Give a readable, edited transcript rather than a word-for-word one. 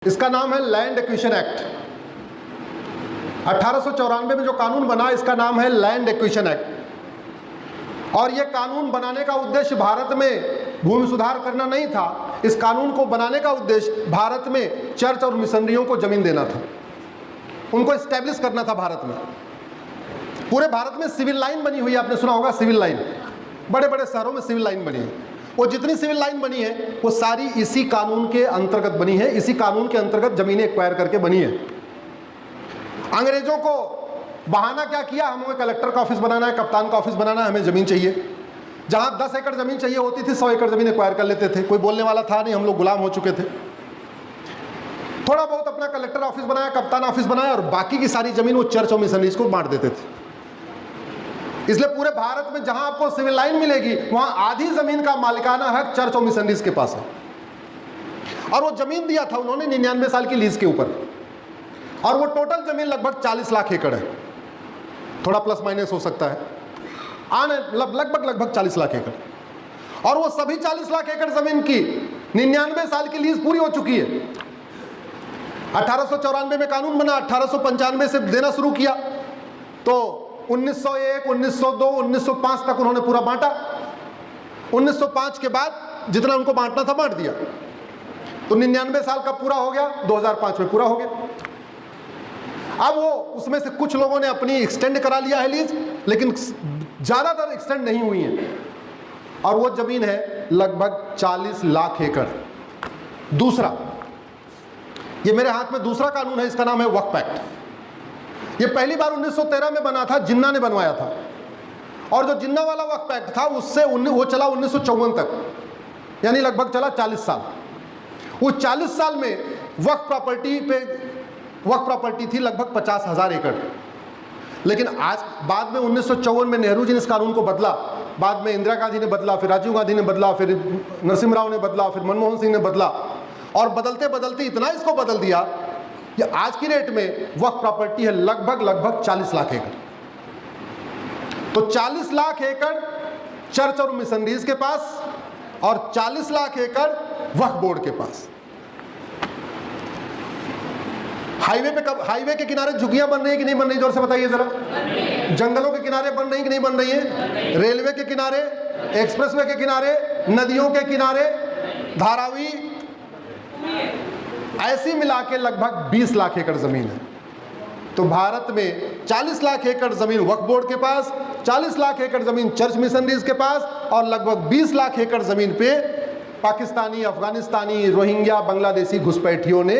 इसका नाम है लैंड एक्विजिशन एक्ट। 1894 में जो कानून बना, इसका नाम है लैंड एक्विजिशन एक्ट। और यह कानून बनाने का उद्देश्य भारत में भूमि सुधार करना नहीं था। इस कानून को बनाने का उद्देश्य भारत में चर्च और मिशनरियों को जमीन देना था, उनको एस्टेब्लिश करना था भारत में। पूरे भारत में सिविल लाइन बनी हुई है, आपने सुना होगा सिविल लाइन, बड़े बड़े शहरों में सिविल लाइन बनी है। वो जितनी सिविल लाइन बनी है वो सारी इसी कानून के अंतर्गत बनी है, इसी कानून के अंतर्गत जमीनें एक्वायर करके बनी है। अंग्रेजों को बहाना क्या किया, हमें कलेक्टर का ऑफिस बनाना है, कप्तान का ऑफिस बनाना है, हमें जमीन चाहिए। जहां 10 एकड़ जमीन चाहिए होती थी 100 एकड़ जमीन एक्वायर कर लेते थे, कोई बोलने वाला था नहीं, हम लोग गुलाम हो चुके थे। थोड़ा बहुत अपना कलेक्टर ऑफिस बनाया, कप्तान ऑफिस बनाया, और बाकी की सारी जमीन वो चर्च और मिशनरीज को बांट देते थे। इसलिए पूरे भारत में जहां आपको सिविल लाइन मिलेगी वहां आधी जमीन का मालिकाना हक चर्च और मिशनरीज के पास है। और वो जमीन दिया था उन्होंने 99 साल की लीज के ऊपर, और वो टोटल जमीन लगभग 40 लाख एकड़ है, थोड़ा प्लस माइनस हो सकता है, लगभग 40 लाख एकड़। और वो सभी 40 लाख एकड़ जमीन की 99 साल की लीज पूरी हो चुकी है। 1894 में कानून बना, 1895 से देना शुरू किया, तो 1901, 1902, 1905 तक उन्होंने पूरा बांटा। 1905 के बाद जितना उनको बांटना था बांट दिया, तो 99 साल का पूरा हो गया, 2005 में पूरा हो गया। अब वो उसमें से कुछ लोगों ने अपनी एक्सटेंड करा लिया है लीज, लेकिन ज्यादातर एक्सटेंड नहीं हुई है, और वो जमीन है लगभग 40 लाख एकड़। दूसरा, ये मेरे हाथ में दूसरा कानून है, इसका नाम है वक्फ एक्ट। ये पहली बार 1913 में बना था, जिन्ना ने बनवाया था। और जो जिन्ना वाला वक्फ एक्ट था उससे वो चला 1954 तक, यानी लगभग चला 40 साल। वो 40 साल में वक्फ प्रॉपर्टी थी लगभग 50,000 एकड़। लेकिन आज बाद में 1954 में नेहरू जी ने इस कानून को बदला, बाद में इंदिरा गांधी ने बदला, फिर राजीव गांधी ने बदला, फिर नरसिम्हा राव ने बदला, फिर मनमोहन सिंह ने बदला, और बदलते बदलते इतना इसको बदल दिया कि आज की रेट में वक्फ प्रॉपर्टी है लगभग 40 लाख एकड़। तो 40 लाख एकड़ चर्च और मिशनरीज के पास, और 40 लाख एकड़ वक्फ बोर्ड के पास। हाईवे के किनारे झुग्गियां बन रही है कि नहीं बन रही, जोर से बताइए जरा। जंगलों के किनारे बन रही कि नहीं बन रही है? रेलवे के किनारे, एक्सप्रेसवे के किनारे, नदियों के किनारे, धारावी, ऐसी मिला के लगभग 20 लाख एकड़ जमीन है। तो भारत में 40 लाख एकड़ जमीन वक्फ बोर्ड के पास, 40 लाख एकड़ जमीन चर्च मिशनरीज के पास, और लगभग 20 लाख एकड़ जमीन पे पाकिस्तानी, अफगानिस्तानी, रोहिंग्या, बांग्लादेशी घुसपैठियों ने